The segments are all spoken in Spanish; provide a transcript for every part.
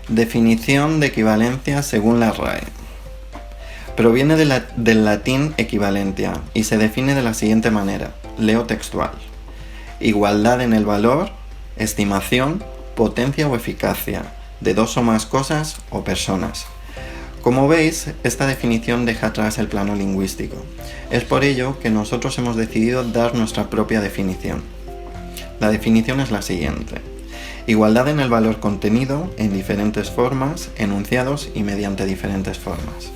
Definición de equivalencia según la RAE. Proviene del latín equivalencia y se define de la siguiente manera. Leo textual. Igualdad en el valor, estimación, potencia o eficacia de dos o más cosas o personas. Como veis, esta definición deja atrás el plano lingüístico. Es por ello que nosotros hemos decidido dar nuestra propia definición. La definición es la siguiente. Igualdad en el valor contenido en diferentes formas, enunciados y mediante diferentes formas.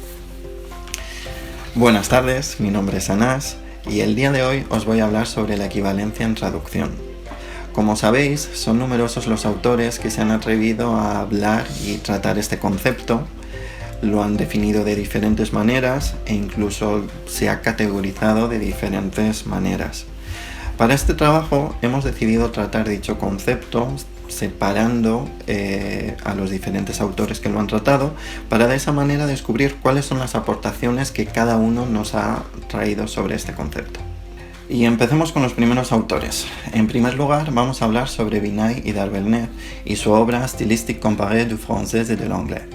Buenas tardes, mi nombre es Anás y el día de hoy os voy a hablar sobre la equivalencia en traducción. Como sabéis, son numerosos los autores que se han atrevido a hablar y tratar este concepto. Lo han definido de diferentes maneras e incluso se ha categorizado de diferentes maneras. Para este trabajo hemos decidido tratar dicho concepto separando a los diferentes autores que lo han tratado para de esa manera descubrir cuáles son las aportaciones que cada uno nos ha traído sobre este concepto. Y empecemos con los primeros autores. En primer lugar vamos a hablar sobre Vinay y d'Arbelnet y su obra Stylistique comparée du français et de l'anglais.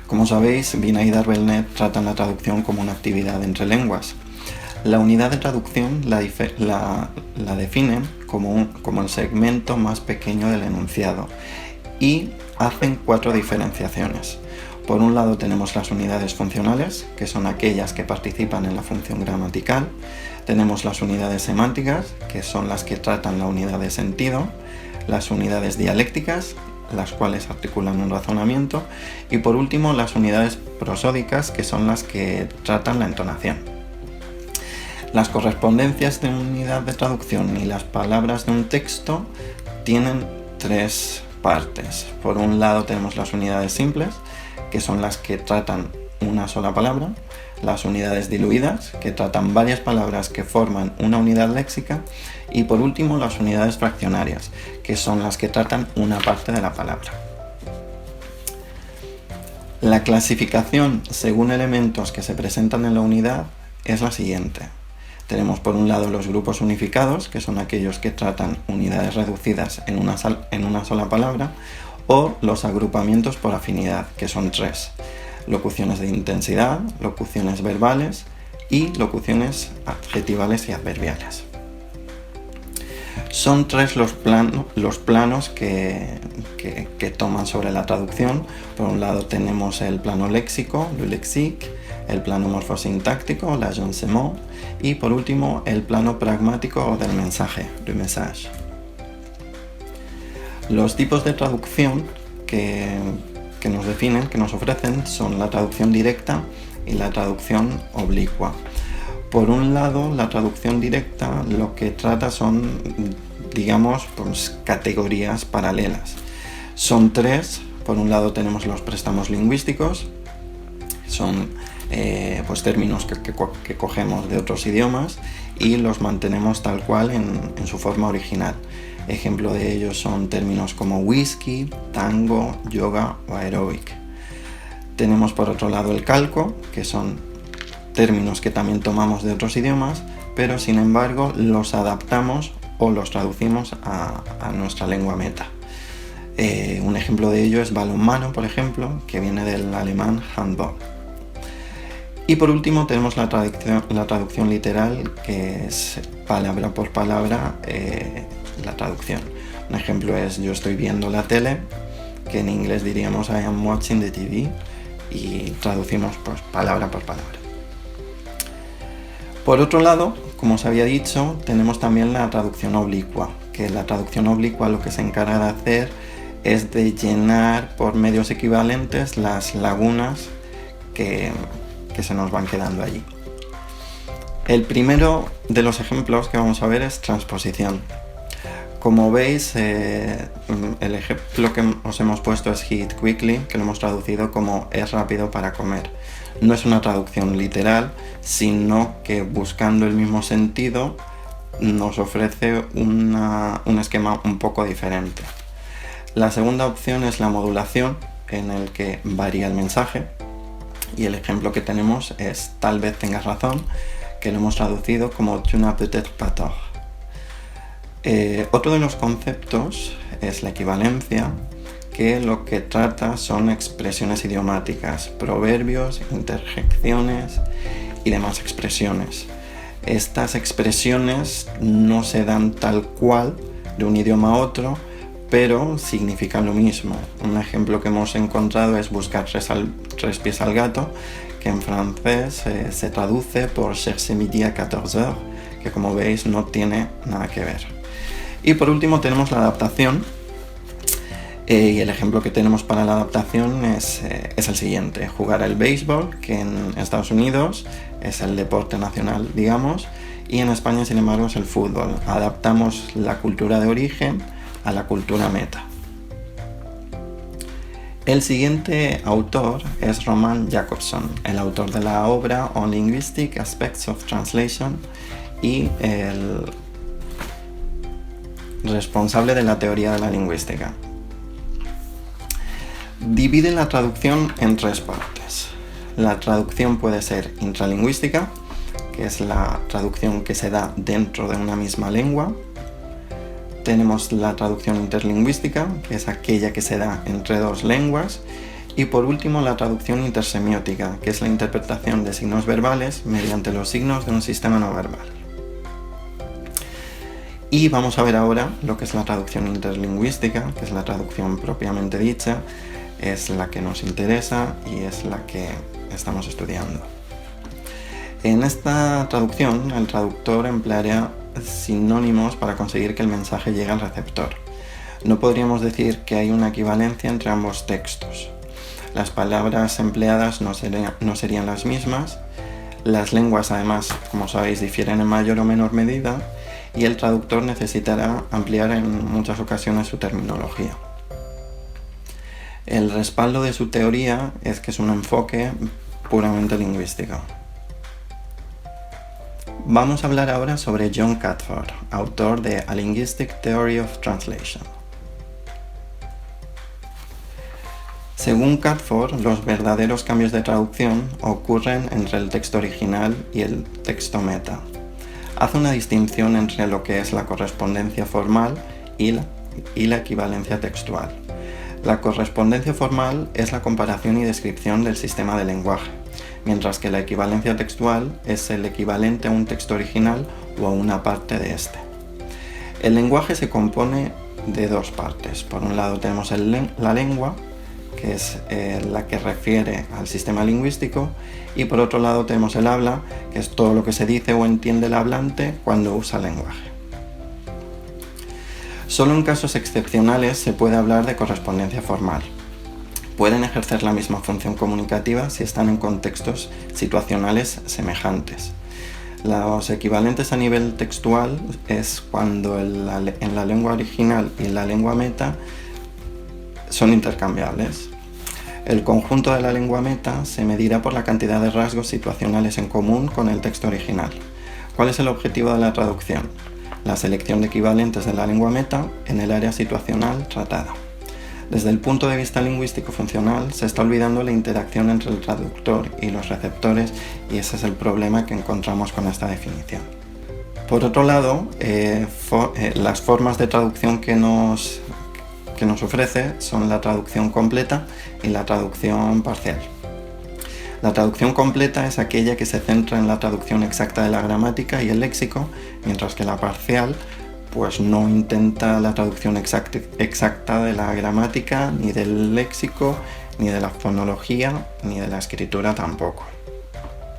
Como sabéis, Vinay y d'Arbelnet tratan la traducción como una actividad entre lenguas. La unidad de traducción la definen como el segmento más pequeño del enunciado y hacen 4 diferenciaciones. Por un lado tenemos las unidades funcionales, que son aquellas que participan en la función gramatical. Tenemos las unidades semánticas, que son las que tratan la unidad de sentido. Las unidades dialécticas, las cuales articulan un razonamiento. Y por último, las unidades prosódicas, que son las que tratan la entonación. Las correspondencias de unidad de traducción y las palabras de un texto tienen 3 partes. Por un lado tenemos las unidades simples, que son las que tratan una sola palabra, las unidades diluidas, que tratan varias palabras que forman una unidad léxica, y por último las unidades fraccionarias, que son las que tratan una parte de la palabra. La clasificación según elementos que se presentan en la unidad es la siguiente. Tenemos por un lado los grupos unificados, que son aquellos que tratan unidades reducidas en una sola palabra, o los agrupamientos por afinidad, que son 3. Locuciones de intensidad, locuciones verbales y locuciones adjetivales y adverbiales. Son 3 los planos que toman sobre la traducción. Por un lado tenemos el plano léxico, le lexique, el plano morfosintáctico, l'agencement, y por último el plano pragmático o del mensaje, le message. Los tipos de traducción que nos definen, que nos ofrecen, son la traducción directa y la traducción oblicua. Por un lado, la traducción directa lo que trata son, digamos, pues, categorías paralelas. Son 3. Por un lado tenemos los préstamos lingüísticos, son pues términos que cogemos de otros idiomas y los mantenemos tal cual en su forma original. Ejemplo de ellos son términos como whisky, tango, yoga o aeróbic. Tenemos por otro lado el calco, que son términos que también tomamos de otros idiomas, pero sin embargo los adaptamos o los traducimos a nuestra lengua meta. Un ejemplo de ello es balonmano, por ejemplo, que viene del alemán Handball. Y por último tenemos la traducción literal, que es palabra por palabra la traducción. Un ejemplo es yo estoy viendo la tele, que en inglés diríamos I am watching the TV, y traducimos pues palabra por palabra. Por otro lado, como os había dicho, tenemos también la traducción oblicua, que la traducción oblicua lo que se encarga de hacer es de llenar por medios equivalentes las lagunas que se nos van quedando allí. El primero de los ejemplos que vamos a ver es transposición. Como veis, el ejemplo que os hemos puesto es eat quickly, que lo hemos traducido como es rápido para comer. No es una traducción literal, sino que buscando el mismo sentido nos ofrece un esquema un poco diferente. La segunda opción es la modulación, en el que varía el mensaje, y el ejemplo que tenemos es tal vez tengas razón, que lo hemos traducido como tu n'as peut-être pas tort. Otro de los conceptos es la equivalencia, que lo que trata son expresiones idiomáticas, proverbios, interjecciones y demás expresiones. Estas expresiones no se dan tal cual de un idioma a otro, pero significan lo mismo. Un ejemplo que hemos encontrado es buscar tres pies al gato, que en francés se traduce por chercher midi à 14 heures, que como veis no tiene nada que ver. Y por último tenemos la adaptación, y el ejemplo que tenemos para la adaptación es el siguiente: jugar al béisbol, que en Estados Unidos es el deporte nacional, digamos, y en España, sin embargo, es el fútbol. Adaptamos la cultura de origen a la cultura meta. El siguiente autor es Roman Jakobson, el autor de la obra On Linguistic Aspects of Translation y el responsable de la teoría de la lingüística. Divide la traducción en tres partes. La traducción puede ser intralingüística, que es la traducción que se da dentro de una misma lengua. Tenemos la traducción interlingüística, que es aquella que se da entre dos lenguas. Y por último, la traducción intersemiótica, que es la interpretación de signos verbales mediante los signos de un sistema no verbal. Y vamos a ver ahora lo que es la traducción interlingüística, que es la traducción propiamente dicha, es la que nos interesa y es la que estamos estudiando. En esta traducción, el traductor emplearía sinónimos para conseguir que el mensaje llegue al receptor. No podríamos decir que hay una equivalencia entre ambos textos. Las palabras empleadas no serían las mismas. Las lenguas, además, como sabéis, difieren en mayor o menor medida, y el traductor necesitará ampliar en muchas ocasiones su terminología. El respaldo de su teoría es que es un enfoque puramente lingüístico. Vamos a hablar ahora sobre John Catford, autor de A Linguistic Theory of Translation. Según Catford, los verdaderos cambios de traducción ocurren entre el texto original y el texto meta. Hace una distinción entre lo que es la correspondencia formal y la equivalencia textual. La correspondencia formal es la comparación y descripción del sistema de lenguaje, mientras que la equivalencia textual es el equivalente a un texto original o a una parte de este. El lenguaje se compone de dos partes. Por un lado tenemos la lengua, que es la que refiere al sistema lingüístico, y por otro lado tenemos el habla, que es todo lo que se dice o entiende el hablante cuando usa el lenguaje. Solo en casos excepcionales se puede hablar de correspondencia formal. Pueden ejercer la misma función comunicativa si están en contextos situacionales semejantes. Los equivalentes a nivel textual es cuando en la lengua original y en la lengua meta son intercambiables. El conjunto de la lengua meta se medirá por la cantidad de rasgos situacionales en común con el texto original. ¿Cuál es el objetivo de la traducción? La selección de equivalentes de la lengua meta en el área situacional tratada. Desde el punto de vista lingüístico-funcional se está olvidando la interacción entre el traductor y los receptores, y ese es el problema que encontramos con esta definición. Por otro lado, las formas de traducción que nos ofrece son la traducción completa y la traducción parcial. La traducción completa es aquella que se centra en la traducción exacta de la gramática y el léxico, mientras que la parcial pues no intenta la traducción exacta de la gramática, ni del léxico, ni de la fonología, ni de la escritura tampoco.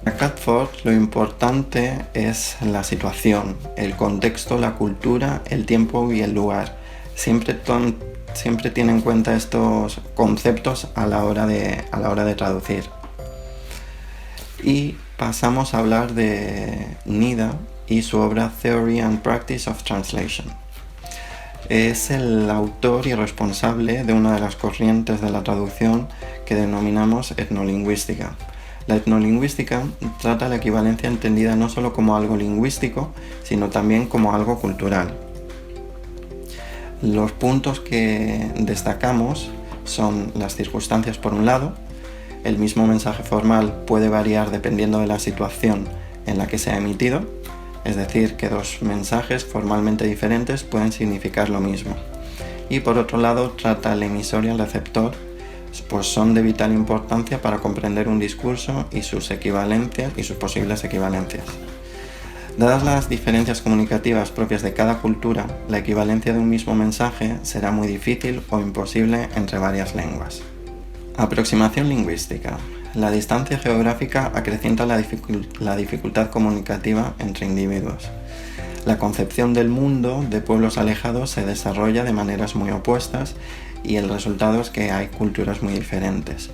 Para Catford lo importante es la situación, el contexto, la cultura, el tiempo y el lugar. Siempre tiene en cuenta estos conceptos a la hora de traducir. Y pasamos a hablar de Nida y su obra Theory and Practice of Translation. Es el autor y responsable de una de las corrientes de la traducción que denominamos etnolingüística. La etnolingüística trata la equivalencia entendida no solo como algo lingüístico, sino también como algo cultural. Los puntos que destacamos son las circunstancias por un lado. El mismo mensaje formal puede variar dependiendo de la situación en la que se ha emitido, es decir, que dos mensajes formalmente diferentes pueden significar lo mismo. y por otro lado trata el emisor y el receptor, pues son de vital importancia para comprender un discurso y sus equivalencias y sus posibles equivalencias. Dadas las diferencias comunicativas propias de cada cultura, la equivalencia de un mismo mensaje será muy difícil o imposible entre varias lenguas. Aproximación lingüística. La distancia geográfica acrecienta la dificultad comunicativa entre individuos. La concepción del mundo de pueblos alejados se desarrolla de maneras muy opuestas y el resultado es que hay culturas muy diferentes.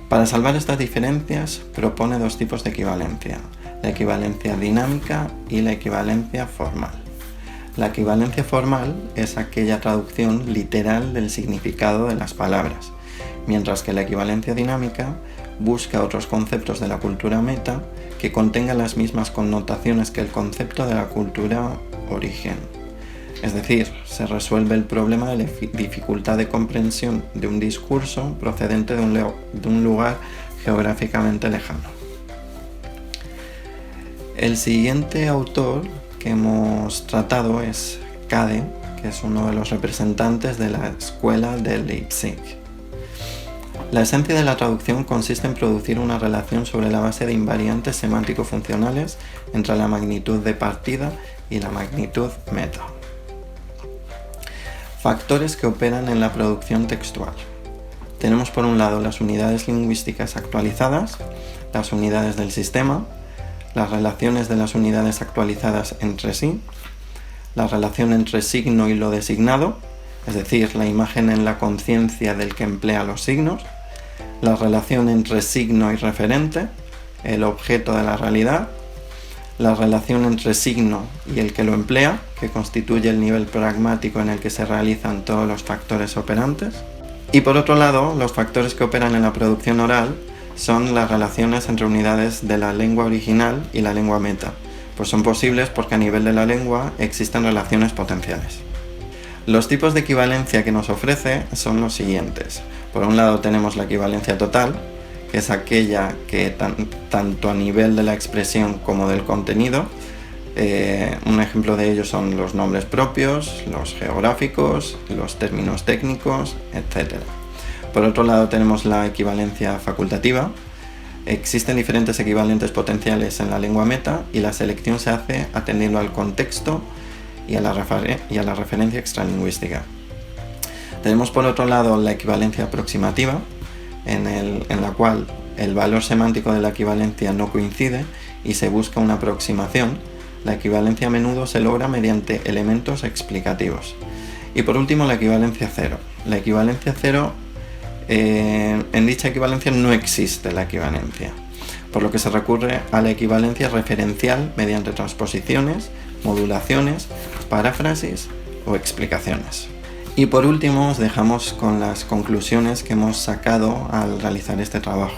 Para salvar estas diferencias propone dos tipos de equivalencia: la equivalencia dinámica y la equivalencia formal. La equivalencia formal es aquella traducción literal del significado de las palabras, mientras que la equivalencia dinámica busca otros conceptos de la cultura meta que contengan las mismas connotaciones que el concepto de la cultura origen. Es decir, se resuelve el problema de la dificultad de comprensión de un discurso procedente de un lugar geográficamente lejano. El siguiente autor que hemos tratado es Kade, que es uno de los representantes de la escuela de Leipzig. La esencia de la traducción consiste en producir una relación sobre la base de invariantes semántico-funcionales entre la magnitud de partida y la magnitud meta. Factores que operan en la producción textual. Tenemos por un lado las unidades lingüísticas actualizadas, las unidades del sistema, las relaciones de las unidades actualizadas entre sí, la relación entre signo y lo designado, es decir, la imagen en la conciencia del que emplea los signos, la relación entre signo y referente, el objeto de la realidad, la relación entre signo y el que lo emplea, que constituye el nivel pragmático en el que se realizan todos los factores operantes, y por otro lado, los factores que operan en la producción oral son las relaciones entre unidades de la lengua original y la lengua meta, pues son posibles porque a nivel de la lengua existen relaciones potenciales. Los tipos de equivalencia que nos ofrece son los siguientes. Por un lado tenemos la equivalencia total, que es aquella que tanto a nivel de la expresión como del contenido, un ejemplo de ello son los nombres propios, los geográficos, los términos técnicos, etc. Por otro lado tenemos la equivalencia facultativa. Existen diferentes equivalentes potenciales en la lengua meta y la selección se hace atendiendo al contexto y a la referencia extralingüística. Tenemos por otro lado la equivalencia aproximativa, en la cual el valor semántico de la equivalencia no coincide y se busca una aproximación. La equivalencia a menudo se logra mediante elementos explicativos. Y por último la equivalencia cero. La equivalencia cero, en dicha equivalencia no existe la equivalencia, por lo que se recurre a la equivalencia referencial mediante transposiciones, modulaciones, paráfrasis o explicaciones. Y por último os dejamos con las conclusiones que hemos sacado al realizar este trabajo.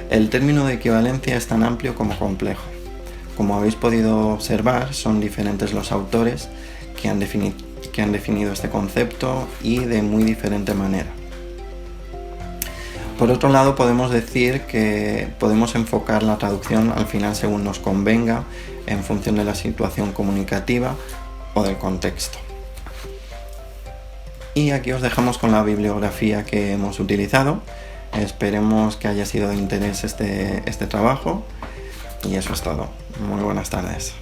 El término de equivalencia es tan amplio como complejo. Como habéis podido observar, son diferentes los autores que han definido este concepto y de muy diferente manera. Por otro lado, podemos decir que podemos enfocar la traducción al final según nos convenga, en función de la situación comunicativa o del contexto. Y aquí os dejamos con la bibliografía que hemos utilizado. Esperemos que haya sido de interés este trabajo. Y eso es todo. Muy buenas tardes.